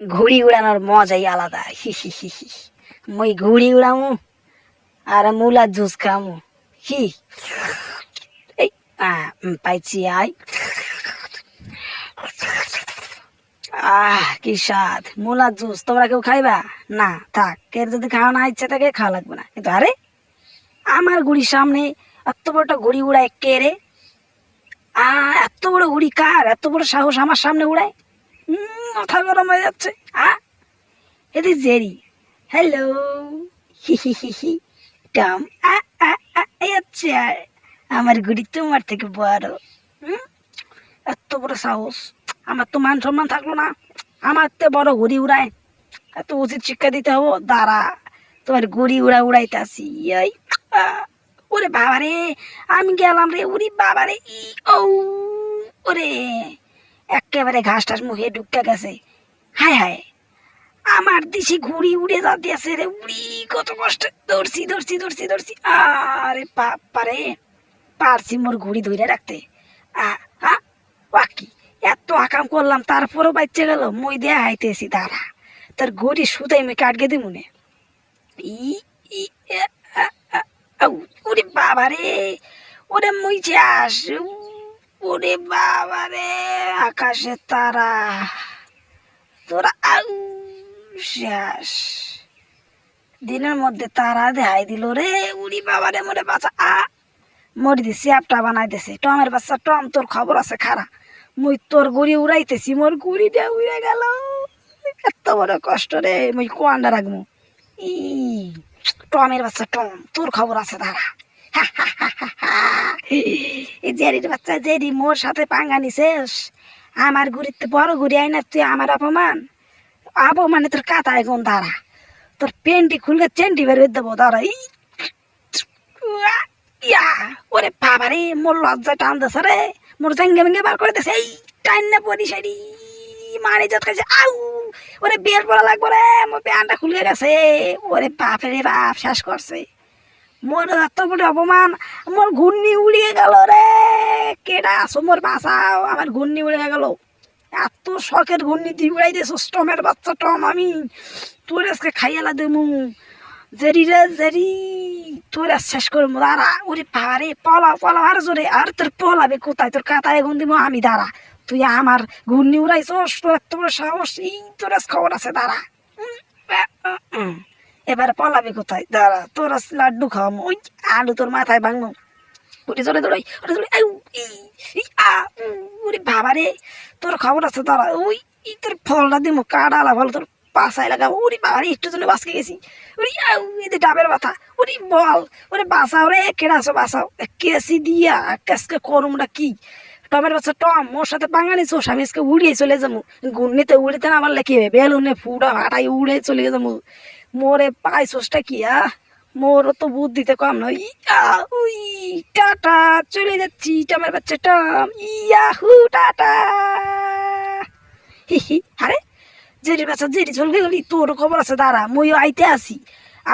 ঘুড়ি উড়ানোর মজাই আলাদা। হি হি হি হি। মুই ঘুড়ি উড়ামু আর মুলা জুস খামু। হি এই পাইছি আই। কি স্বাদ মুলা জুস। তোমরা কেউ খাইবা? না থাক, এর যদি খাওয়া না ইচ্ছে থাকে খাওয়া লাগবে না। কিন্তু আরে আমার ঘুড়ির সামনে এত বড়টা ঘুড়ি উড়ায় কে রে? এত বড় ঘুড়ি কার? এত বড় সাহস আমার সামনে উড়ায়? মাথা গরম হয়ে যাচ্ছে। এটি জেরি। হ্যালো। হি হি হি হি। টম। আচ্ছা, আমার ঘুড়ি তোমার থেকে বড়। হুম, এত বড় সাহস! আমার তো মান সম্মান থাকলো না। আমার তো বড় ঘুড়ি উড়ায়, এত উচিত শিক্ষা দিতে হবো। দাঁড়া, তোমার ঘুড়ি উড়াইতাছি। এই ওরে বাবারে, আমি গেলাম রে। উড়ি বাবারে, ও ওরে, একেবারে ঘাস টাস মুখে ঢুকে গেছে। হায় হায়, আমার দেশে ঘুড়ি উড়ে যাচ্ছে রে। উড়ি কত কষ্ট! ধরছি ধরছি ধরছি ধরছি। আরে বাপারে, পারছি মোর ঘুড়ি ধরে রাখতে। বাকি এত আকাম করলাম তারপরেও বাচ্চা গেল। মই দেয়া হাইতেছি। দাঁড়া, তার ঘুড়ি সুতাই আমি কাটকে দিব মনে। ই ই এ, আ, আ, আউ, ওরে বাবারে, ওরে মুই যাস। ওরে বাবারে, আকাশে তারা, তোরা আউ শেষ। দিনের মধ্যে তারা দেখাই দিল রে। উড়ি বাবারে, মরে বাচ্চা মরি দিছি, আপটা বানাই দিছে। টমের বাচ্চা টম, তোর খবর আছে খারা। মুই তোর গুড়ি উড়াইতেছি, মোর গুড়িটা উড়ে গেল। এত বড় কষ্ট রে, মুই কোয়ান্ডা রাখবো। ই টমের বাচ্চা টম, তোর খবর আছে দাঁড়া। এই জেরির বাচ্চা জেরি মোর সাথে পাঙ্গা নিছেস। আমার ঘুরিতে বড় ঘুরি আই না, তুই আমার অপমান। অপমানে তোর কাতায় গুন। দাঁড়া, তোর পেন্টি খুলকে চেন্টি বের হয়ে দেবো। দাঁড়া। ইয়া ওরে বাবারে, মোর লজ্জা টান দেছে রে। মোর জাঙ্গে ভেঙ্গে বার করে দেছে। এই টাইন না পরি সাইডি মারি যাত খাইছে। আউ ওরে বের পড়া লাগবো রে, মোর প্যান্টটা খুলে গেছে। ওরে বাপ রে বাপ, শেষ করছে। মোর এত বড় অপমান, মোর ঘূর্ণি উড়িয়ে গেল রে। কেডা আছো? মোর বাঁচাও, আমার ঘূর্ণি উড়ে গেল। এত শখের ঘূর্ণি তুই উড়াই দিয়েছ। টমের বাচ্চা টম, আমি তোর আজকে খাইয়ালা দেমু। জেরি রে জেরি, তোর শেষ করবো। দাঁড়া, ওরে বাবারে, পলা পলা আর জোরে। আর তোর পলাবে কোথায়? তোর কাতায় গুন দিব আমি। দাঁড়া, তুই আমার ঘূর্ণি উড়াইছস, তোর এত বড় সাহস। তোর খবর আছে। দাঁড়া, এবার পলাবে কোথায়? দাঁড়া, তোর লাড্ডু খাওয়াবো। ওই আলু তোর মাথায় ভাঙবো। ওরে জোরে দৌড়াই, ওরে দৌড়াই। ওরে বাবারে, তোর খবর আছে। দাঁড়া, ওই তোর ফলটা দিব, কাড়ালা ফল তোর পাশায় লাগাবো। ওরে বাবারে, একটু জন্য বাঁচকে গেছি। ওরে এদের ডাবের ব্যথা। ওরে বল, ওরে বাঁচাও রে, কেডা আছো বাঁচাও। কেসি দিয়া কাজকে করুমটা কি? টমের বাচ্চা টম, মোর সাথে পাঙ্গানি চোষ। আমি আজকে উড়িয়ে চলে যাবো। ঘূর্ণিতে উড়িতে না পারলে কি হবে? বেলুনে ফুটা ফাটাই উড়ে চলে যাবো। মোরে পাই চোষটা কি? মোর তো বুদ্ধিতে কম নয়। উই টাটা, চলে যাচ্ছি। টমের বাচ্চা টম, ইয়াহু টাটা। হি হি। আরে জেরি বাচ্চা জেরি, চলকে গেলি? তোর খবর আছে। দাঁড়া, মুইও আইতে আসি।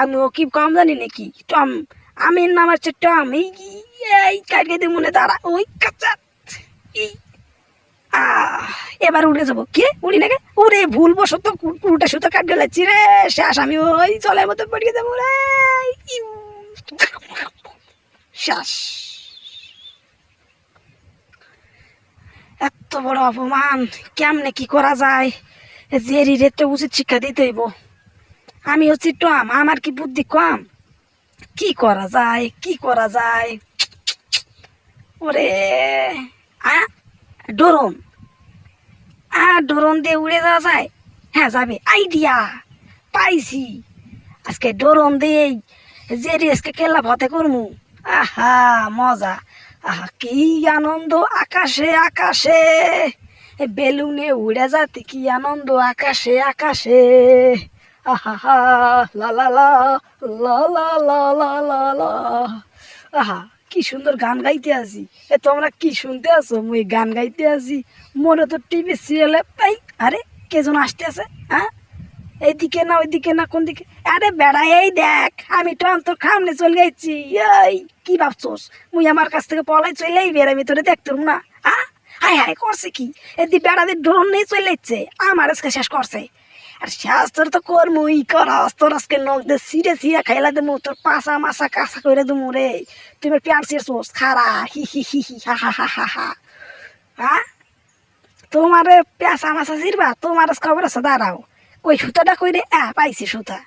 আমিও কি কম জানি নাকি? টম, আমির নাম হচ্ছে টম। এই কাটিয়ে দিই মনে। দাঁড়া, ওই কাঁচা। এই এবার উড়ে যাবো। কে উড়ি নাকি? ওরে ভুলবশত উল্টা সুতো কাট গেলাচ্ছি রে। শেষ, আমি ওই চলের মতো পড়িয়ে যাবো রে। ইউ, শেষ। এত বড় অপমান কেমনে কি করা যায়? জেরি রে তো উচিত শিক্ষা দিতে হইব। আমি হচ্ছি টম, আমার কি বুদ্ধি কম? কি করা যায়, কি করা যায়? ওরে ডরন, ডরন দিয়ে উড়ে যাওয়া যায়? হ্যাঁ যাবে। আইডিয়া পাইছি। আজকে ডরন দিয়েই জেরি আজকে কেল্লা ভতে করমু। আহা মজা! আহা কি আনন্দ! আকাশে আকাশে বেলুনে উড়ে যাতে কি আনন্দ! আকাশে আকাশে আহা লা লা লা লা লা লা লা লা লা। আহা কি সুন্দর গান গাইতে আছি। তোমরা কি শুনতে আছো? মুই গান গাইতে আছি। মনে তো টিভি সিরিয়ালে পাই। আরে কে যেন আসতে আছে। এইদিকে না ওইদিকে না, কোন দিকে? আরে বেড়া, এই দেখ, আমি তো তোর খামনে চলে গেছি। এই কি ভাবছোস? মুই আমার কাছ থেকে পলাই চলে বের, আমি তোরে দেখতাম না? হাই হাই করছে কি? এদি বেড়াদের ড্রোন নিয়ে চলে যাচ্ছে, আমার আজকে শেষ করছে। আর শাস্তর তো কর্মই করস, তোর আজকে নখ দিয়ে সিরে সিরে খাইলা দেবো, তোর পাশা মাসা কাঁচা করে দেবো রে। তুই আমার প্যান্ট ছিঁড়ছোস, খারা হি হি হি হি হা হা হা হা হা। হ্যাঁ, তোমার পেঁচা মাছা ছিড়বা, তোমার আজ খবর আছে, দাঁড়াও। কই সুতাটা কই রে, পাইছি সুতা।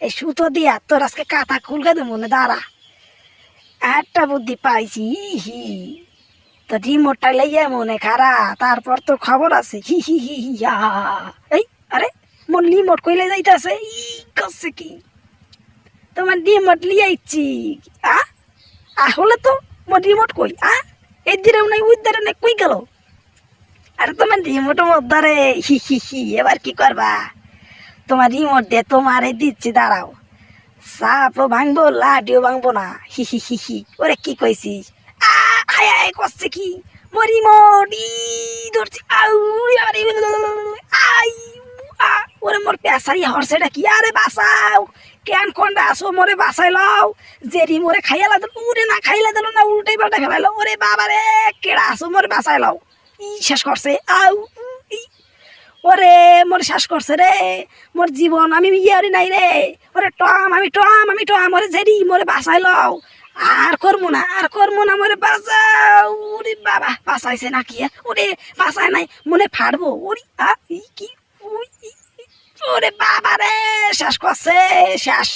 এই সুতো দিয়া তোর আজকে কাঁথা খুলকে দেবো না, দাঁড়া। একটা বুদ্ধি পাইছি, হি তো রিমোটটা লইয়া মনে খারা, তারপর তো খবর আছে, হি হি হি হি হা হা হা। এই আরে, মোর রিমোট কইলে যাইতাছে, ই করছে কি? তোমার রিমোট লিয়ে আইছি। আ আসলে তো মোর রিমোট কই? এই দিরেও নাই, ওই দিরে নাই, কই গেল? আরে তোমার রিমোট মধ্যে, হি হি হি, এবার কি করবা? তোমার রিমোট দিয়ে তোমারে দিচ্ছি, দাঁড়াও। সাপও ভাঙবো, লাঠিও ভাঙবো না, হি হি হি হি। ওরে কি কইছিস? আয় আয় করছে কি? মোর রিমোট ধরছি, আউ আরে আই ওরে মোর পেশাই হরছেটা কি? আরে বাঁচাও, কেন কোনটা আসো, মোরে বাঁচাই লও। জেরি মোরে খাইয়ালা দিল, উড়ে না খাইলা দিল না, উল্টাই পাল্টা খেলাইলো। ওরে বাবা রে, কেডা আসো, মোরে বাঁচাই লও। শেষ করছে, আউ ই, ওরে মোর শ্বাস করছে রে, মোর জীবন আমি ইয়ারি নাই রে। ওরে টম, আমি টম, আমি টম, ওরে জেরি মোরে বাঁচাই লও। আর করবো না, আর করবো না, মোরে বাঁচাও। ওরে বাবা, বাঁচাইছে নাকি? ওরে বাঁচায় নাই, মনে ফাড়বো। ওরে কি, ওরে বাবা রে, শ্বাস করছে, শ্বাস।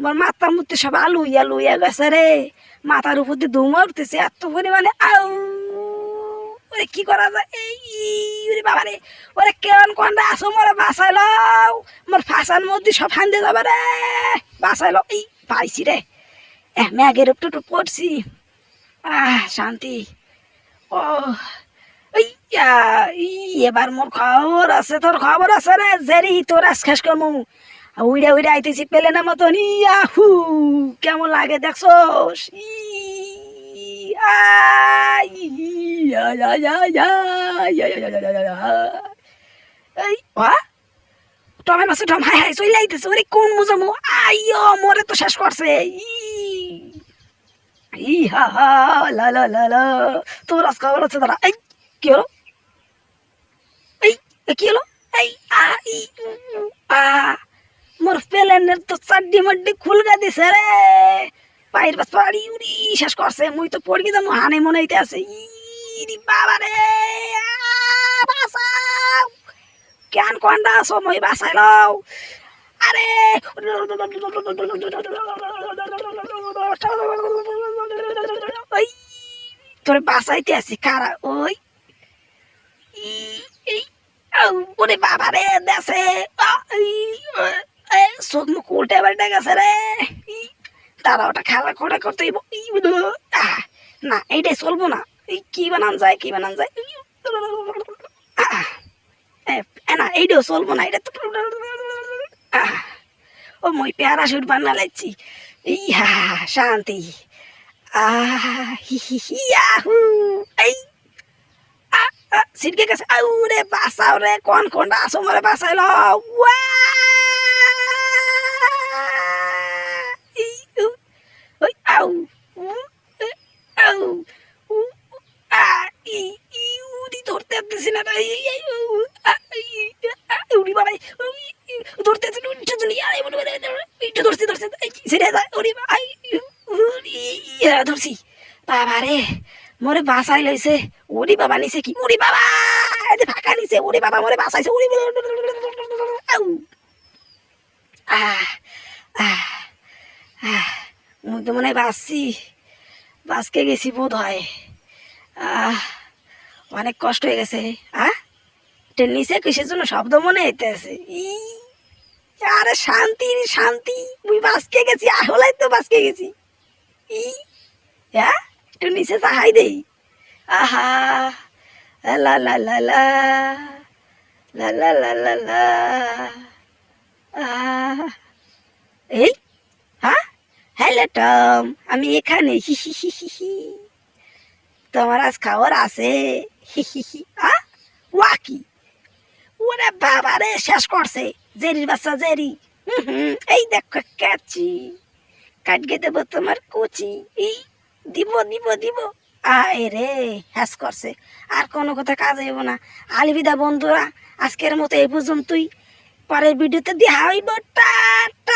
মোর মাথার মধ্যে সব আলু ইয়া লুইয়া গেছে রে, মাথার উপর দিয়ে ধুমা উঠতেছে এত পরিমাণে, আউ। ওরে কি করা যায়? ওরে বাবা রে, ওরে কেমন কোনটা আসো, মোরে বাঁচাই লও। মোর ফাঁসার মধ্যে সব হান্দে যাবে রে, বাঁচাই লও। পাইছি রে, ম্যাগের একটু একটু পড়ছি, শান্তি। ও ইয়া, এবার মোর খবর আছে, তোর খবর আছে রে, জেরি তোর আজ শেষ করমু। উইড়া উইড়া আইতেছি পেলেনের মতন, ইয়াহু, কেমন লাগে দেখছোস? টমের মাসে টম, হাই হাই চলে আইতেছে। ওরে কোন মুজামু, আইয়ো মোরে তো শেষ করছে। ই হা হা, লা লা লা লা, তোর আজ খবর আছে, দাঁড়া। এই কি হলো? এই কি হলো? এই ই আ মোর প্লেনের তো চাড্ডি মাড্ডি খুলগা দিছে রে, পায়ের বাস পাড়ি উড়ি শেষ করছে। মুই তো পড়ি যাবো, হানে মনে হইতে আছে। ইরি বাবা রে, বাঁচাও, কেন কোনটা সময় বাঁচাই লও। আরে ওই তোরে বাঁচাইতে আছি, কারা ওই এই, ওরে বাবা রে, দেশে চোখ মুখ উল্টে পাল্টে গেছে রে। তারা ওটা খেলা করে করতে, না এইটাই চলবো না। কি বানান যায়, কি বানান যায়, না এইটাও চলবো না, এটা তো ও মই প্যারাশুট বানা লাগছি। ইহা শান্তি, ইয়াহু, এই সিটকে গেছে, আউরে বাঁচাও রে, কোন কোনটা আসো, মরে বাঁচাইল। ওই আউ, আউ, উড়ি ধরতে পারতেছি না, উড়ি বাবাই ধরতে একটু ধরছি ধরছি, ছেড়ে যায়। ওরে ভাই, ধরছি, বাবা রে, মোরে বাসাই লইছে। ওরে বাবা, নিছে কি? ওরে বাবা, ফাঁকা নিছে। ওরে বাবা, মোরে বাসাইছে। ওরে মুই তো মনে হয় বাঁচছি, বাঁচকে গেছি বোধ হয়। অনেক কষ্ট হয়ে গেছে। ট্রেন নিচে কিসের জন্য শব্দ মনে হইতেছে। আরে শান্তি শান্তি, মুই বাঁচকে গেছি, আসলেই তো বাঁচকে গেছি। একটু নিচে চাহাই দেই। আহা, লা লা লা লা, লা লা লা লা লা, এই হ্যালো টম, আমি এখানে, হি হি হি হি হি। তোমার আজ খবর আছে? হি হি হি। ওয়াকি, ওরে বাবা রে, শেষ করছে। জেরির বাচ্চা জেরি, এই দেখো কাচি, কাটকে দেবো তোমার কচি। এই দিব দিব দিব, আয় রে, হ্যাস করছে। আর কোনো কথা কাজ হইব না। আলবিদা বন্ধুরা, আজকের মতো এই পর্যন্তই। পরের ভিডিওতে দেখা হইব। টাটা।